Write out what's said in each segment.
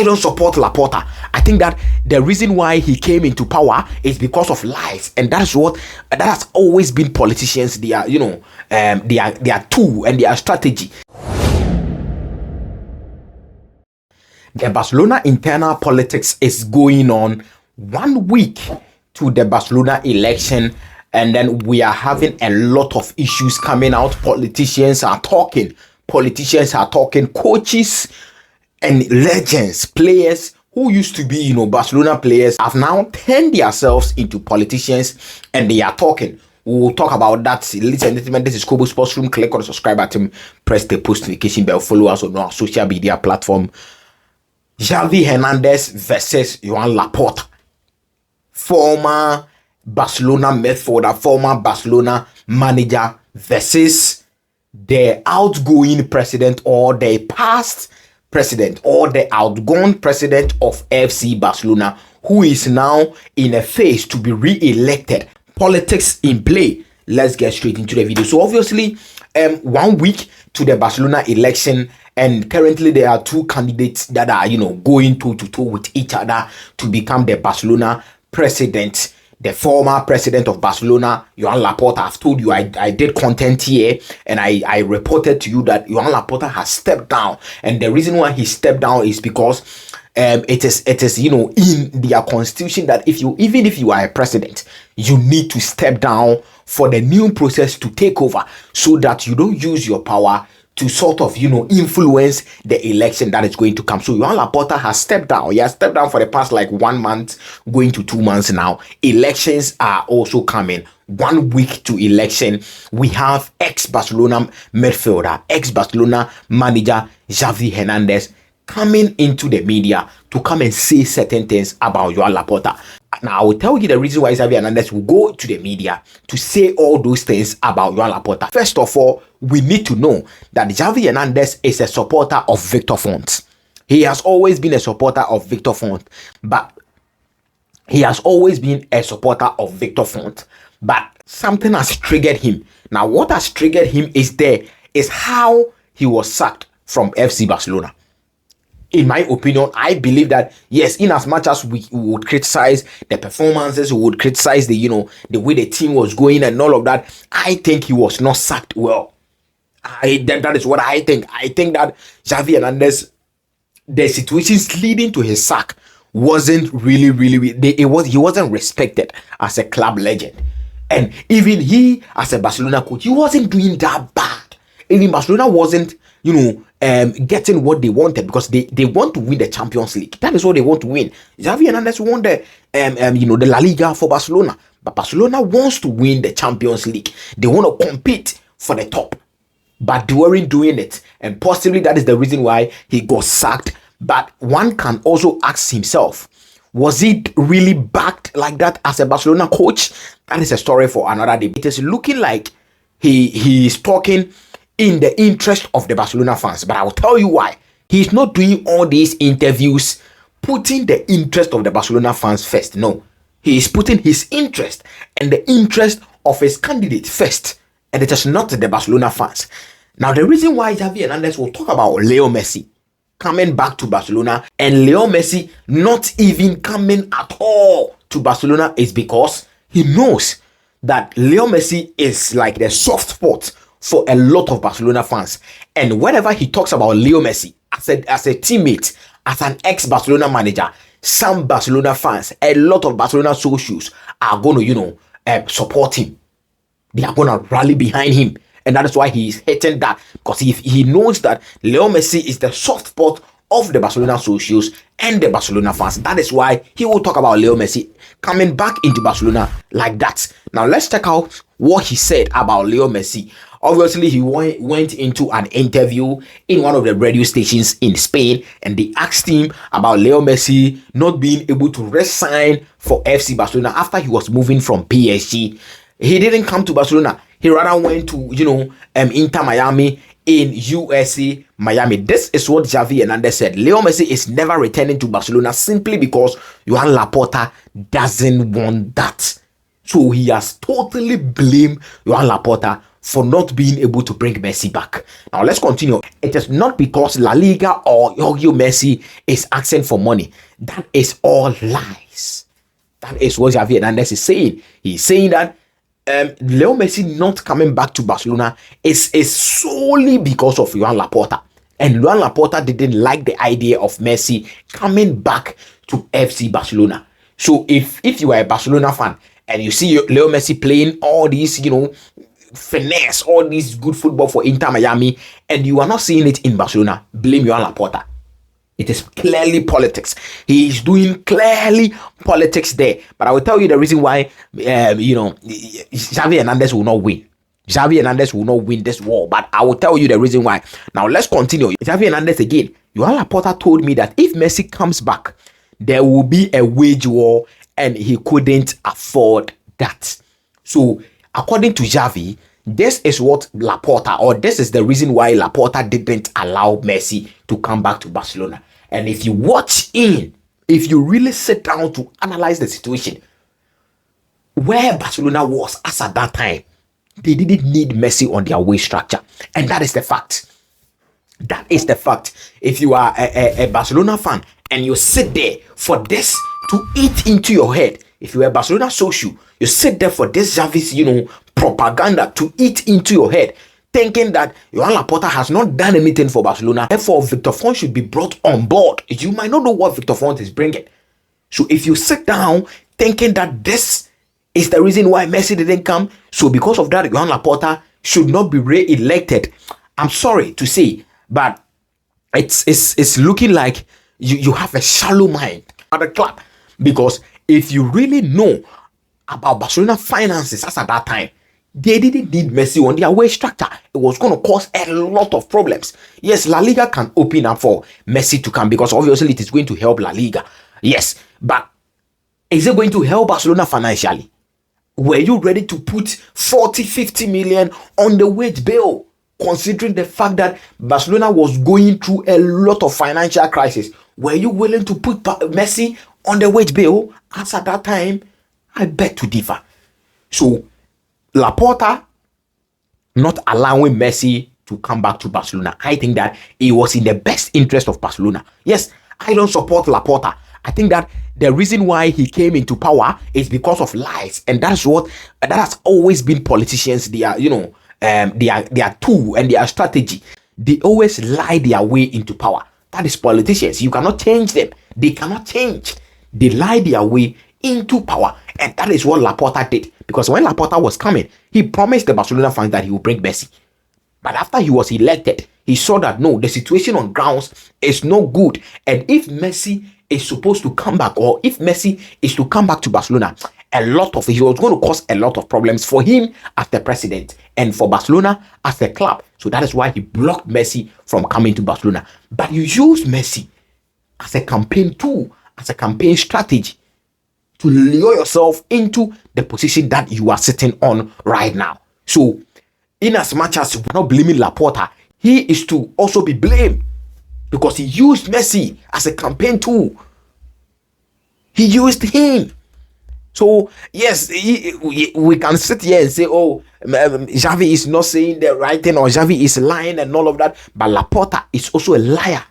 I don't support Laporta. I think that the reason why he came into power is because of lies, and that has always been politicians. Their their tool and their strategy. The Barcelona internal politics is going on 1 week to the Barcelona election, and then we are having a lot of issues coming out. Politicians are talking, coaches and legends, players who used to be, Barcelona players have now turned themselves into politicians, and they are talking. We will talk about that. Ladies and gentlemen, this is Kobo Sports Room. Click on the subscribe button, press the post notification bell, follow us on our social media platform. Xavi Hernandez versus Joan Laporta, former Barcelona midfielder, former Barcelona manager, versus the outgoing president or the past president or the outgone president of FC Barcelona, who is now in a phase to be re-elected. Politics in play. Let's get straight into the video. So obviously, 1 week to the Barcelona election, and currently there are two candidates that are going toe to toe with each other to become the Barcelona president. The former president of Barcelona, Joan Laporta. I've told you I did content here, and I reported to you that Joan Laporta has stepped down, and the reason why he stepped down is because it is in their constitution that even if you are a president, you need to step down for the new process to take over, so that you don't use your power to sort of influence the election that is going to come. So Joan Laporta has stepped down. He has stepped down for the past 1 month, going to 2 months now. Elections are also coming. 1 week to election, we have ex-Barcelona midfielder, ex-Barcelona manager Xavi Hernandez coming into the media to come and say certain things about Joan Laporta. Now, I will tell you the reason why Xavi Hernandez will go to the media to say all those things about Joan Laporta. First of all, we need to know that Xavi Hernandez is a supporter of Victor Font. He has always been a supporter of Victor Font, but something has triggered him. Now, what has triggered him is how he was sacked from FC Barcelona. In my opinion, I believe that yes, in as much as we would criticize the performances, we would criticize the way the team was going and all of that, I think he was not sacked well. That is what I think. I think that Xavi Hernandez, the situations leading to his sack wasn't really he wasn't respected as a club legend, and even he as a Barcelona coach, he wasn't doing that bad. Even Barcelona wasn't getting what they wanted, because they want to win the Champions League. That is what they want to win. Xavi Hernandez won the the La Liga for Barcelona, but Barcelona wants to win the Champions League. They want to compete for the top, but they weren't doing it, and possibly that is the reason why he got sacked. But one can also ask himself, was it really backed like that as a Barcelona coach? That is a story for another day. It is looking like he is talking in the interest of the Barcelona fans, but I will tell you why. He's not doing all these interviews putting the interest of the Barcelona fans first. No, he is putting his interest and the interest of his candidate first, and it is not the Barcelona fans. Now, the reason why Xavi Hernandez will talk about Leo Messi coming back to Barcelona and Leo Messi not even coming at all to Barcelona is because he knows that Leo Messi is like the soft spot for a lot of Barcelona fans. And whenever he talks about Leo Messi as a teammate, as an ex-Barcelona manager, some Barcelona fans, a lot of Barcelona socials are going to support him. They are going to rally behind him, and that is why he is hitting that, because he knows that Leo Messi is the soft spot of the Barcelona socials and the Barcelona fans. That is why he will talk about Leo Messi coming back into Barcelona like that. Now let's check out what he said about Leo Messi. Obviously, he went into an interview in one of the radio stations in Spain, and they asked him about Leo Messi not being able to re-sign for FC Barcelona after he was moving from PSG. He didn't come to Barcelona. He rather went to, Inter Miami in USA, Miami. This is what Xavi Hernandez said. Leo Messi is never returning to Barcelona simply because Joan Laporta doesn't want that. So he has totally blamed Joan Laporta for not being able to bring Messi back. Now let's continue. It is not because La Liga or Jorge Messi is asking for money. That is all lies. That is what Xavi Hernandez is saying. He's saying that Leo Messi not coming back to Barcelona is solely because of Joan Laporta. And Joan Laporta didn't like the idea of Messi coming back to FC Barcelona. So if you are a Barcelona fan and you see Leo Messi playing all these, finesse, all this good football for Inter Miami, and you are not seeing it in Barcelona, blame Joan Laporta. It is clearly politics. He is doing clearly politics there. But I will tell you the reason why, Xavi Hernandez will not win. Xavi Hernandez will not win this war. But I will tell you the reason why. Now, let's continue. Xavi Hernandez again. Joan Laporta told me that if Messi comes back, there will be a wage war and he couldn't afford that. So, according to Xavi, this is what Laporta, or this is the reason why Laporta didn't allow Messi to come back to Barcelona. And if you if you really sit down to analyze the situation, where Barcelona was as at that time, they didn't need Messi on their wage structure. And that is the fact. That is the fact. If you are a Barcelona fan and you sit there for this to eat into your head, if you are a Barcelona social, you sit there for this Xavi's, propaganda to eat into your head, thinking that Joan Laporta has not done anything for Barcelona, therefore Victor Font should be brought on board. You might not know what Victor Font is bringing. So if you sit down thinking that this is the reason why Messi didn't come, so because of that, Joan Laporta should not be re-elected, I'm sorry to say, but it's looking like you have a shallow mind at the club. Because if you really know about Barcelona finances as at that time, they didn't need Messi on their wage structure. It was going to cause a lot of problems. Yes, La Liga can open up for Messi to come because obviously it is going to help La Liga. Yes, but is it going to help Barcelona financially? Were you ready to put 40, 50 million on the wage bill, considering the fact that Barcelona was going through a lot of financial crisis? Were you willing to put Messi on the wage bill? As at that time, I beg to differ. So, Laporta not allowing Messi to come back to Barcelona, I think that it was in the best interest of Barcelona. Yes, I don't support Laporta. I think that the reason why he came into power is because of lies, and that has always been politicians. Their tool and their strategy. They always lie their way into power. That is politicians. You cannot change them. They cannot change. They lie their way into power, and that is what Laporta did. Because when Laporta was coming, he promised the Barcelona fans that he would bring Messi. But after he was elected, he saw that no, the situation on grounds is no good. And if Messi is supposed to come back, or if Messi is to come back to Barcelona, he was going to cause a lot of problems for him as the president and for Barcelona as a club. So that is why he blocked Messi from coming to Barcelona. But you use Messi as a campaign tool, as a campaign strategy, to lure yourself into the position that you are sitting on right now. So, in as much as we're not blaming Laporta, he is to also be blamed because he used Messi as a campaign tool. He used him. So, yes, we can sit here and say, oh, Xavi is not saying the right thing, or Xavi is lying and all of that. But Laporta is also a liar.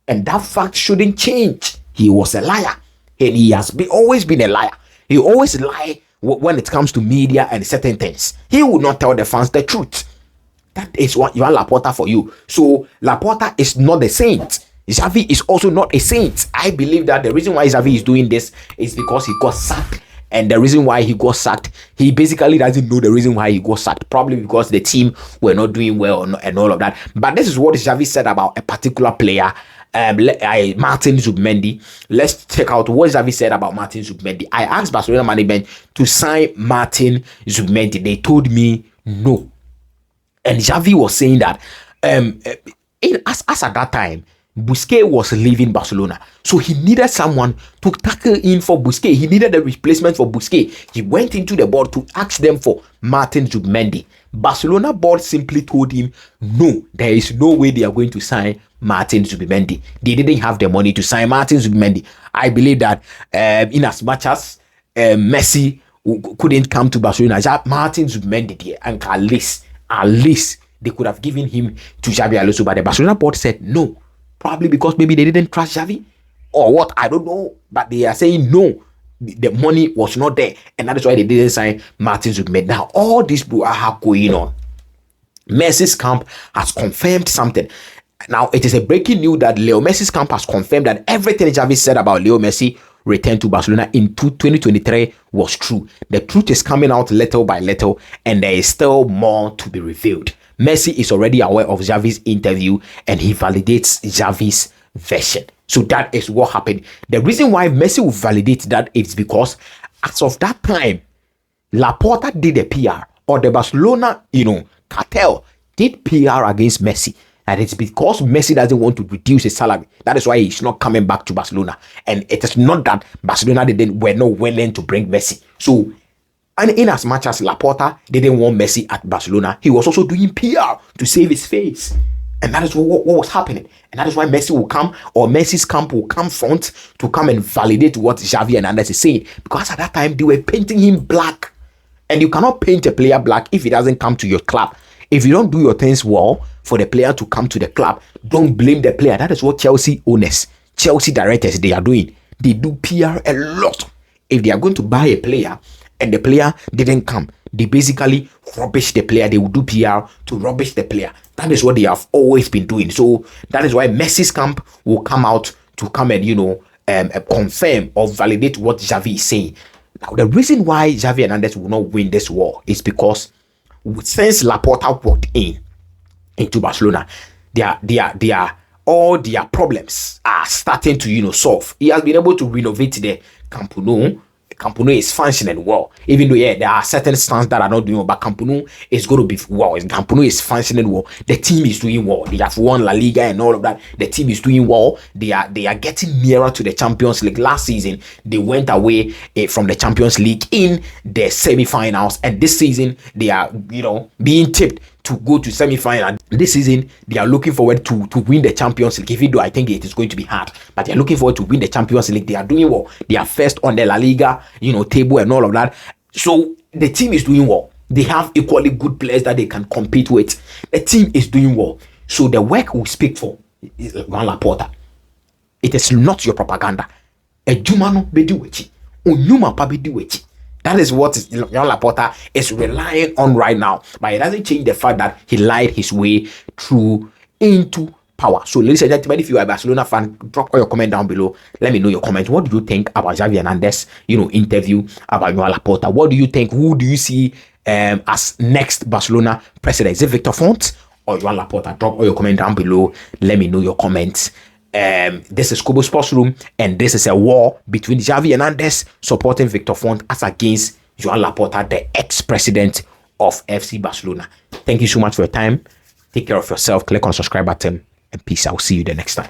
And that fact shouldn't change. He was a liar. And he has always been a liar. He always lie when it comes to media and certain things. He will not tell the fans the truth. That is what you are Laporta for you. So Laporta is not a saint. Xavi is also not a saint. I believe that the reason why Xavi is doing this is because he got sacked. And the reason why he got sacked, he basically doesn't know the reason why he got sacked. Probably because the team were not doing well and all of that. But this is what Xavi said about a particular player, Martin Zubimendi. Let's check out what Xavi said about Martin Zubimendi. I asked Barcelona management to sign Martin Zubimendi. They told me no. And Xavi was saying that as at that time, Busquets was leaving Barcelona. So he needed someone to tackle in for Busquets. He needed a replacement for Busquets. He went into the board to ask them for Martin Zubimendi. Barcelona board simply told him, no, there is no way they are going to sign Martin Zubimendi. They didn't have the money to sign Martin Zubimendi. I believe that in as much as Messi couldn't come to Barcelona, Martin Zubimendi and Carles at least they could have given him to Xavi Alonso, but the Barcelona board said no. Probably because maybe they didn't trust Xavi or what, I don't know. But they are saying no, the money was not there, and that is why they didn't sign Martin Zubimendi. Now, all this brouhaha going on, Messi's camp has confirmed something. Now, it is a breaking news that Leo Messi's camp has confirmed that everything Xavi said about Leo Messi return to Barcelona in 2023 was true. The truth is coming out little by little, and there is still more to be revealed. Messi is already aware of Xavi's interview, and he validates Xavi's version. So that is what happened. The reason why Messi will validate that is because as of that time, Laporta did a PR, or the Barcelona, cartel did PR against Messi. And it's because Messi doesn't want to reduce his salary. That is why he's not coming back to Barcelona. And it is not that Barcelona were not willing to bring Messi. So, and in as much as Laporta didn't want Messi at Barcelona, he was also doing PR to save his face. And that is what was happening. And that is why Messi will come, or Messi's camp will come front to come and validate what Xavi and others is saying. Because at that time, they were painting him black. And you cannot paint a player black if he doesn't come to your club. If you don't do your things well for the player to come to the club, don't blame the player. That is what Chelsea owners, Chelsea directors, they are doing. They do PR a lot. If they are going to buy a player and the player didn't come, they basically rubbish the player. They will do PR to rubbish the player. That is what they have always been doing. So that is why Messi's camp will come out to come and, confirm or validate what Xavi is saying. Now, the reason why Xavi Hernandez will not win this war is because since Laporta walked into Barcelona, all their problems are starting to solve. He has been able to renovate the Camp Nou. Camp Nou is functioning well, even though there are certain stands that are not doing well, but Camp Nou is going to be well. Camp Nou is functioning well. The team is doing well. They have won La Liga and all of that. The team is doing well. They are getting nearer to the Champions League. Last season they went away from the Champions League in the semi-finals, and this season they are being tipped to go to semi-final. This season they are looking forward to win the Champions League, even though I think it is going to be hard, but they are looking forward to win the Champions League. They are doing well. They are first on the La Liga table and all of that. So the team is doing well. They have equally good players that they can compete with. The team is doing well. So the work we speak for is Juan Laporta. It is not your propaganda. Ejumano bedi wechi. Onyuma pa bedi wechi. That is what Juan Laporta is relying on right now. But it doesn't change the fact that he lied his way through into power. So, ladies and gentlemen, if you are a Barcelona fan, drop all your comment down below. Let me know your comments. What do you think about Xavi Hernandez, interview about Juan Laporta? What do you think? Who do you see as next Barcelona president? Is it Victor Font or Juan Laporta? Drop all your comment down below. Let me know your comments. This is Kobo Sports Room, and this is a war between Xavi Hernandez supporting Victor Font as against Joan Laporta, the ex-president of FC Barcelona. Thank you so much for your time. Take care of yourself. Click on the subscribe button, and peace. I will see you the next time.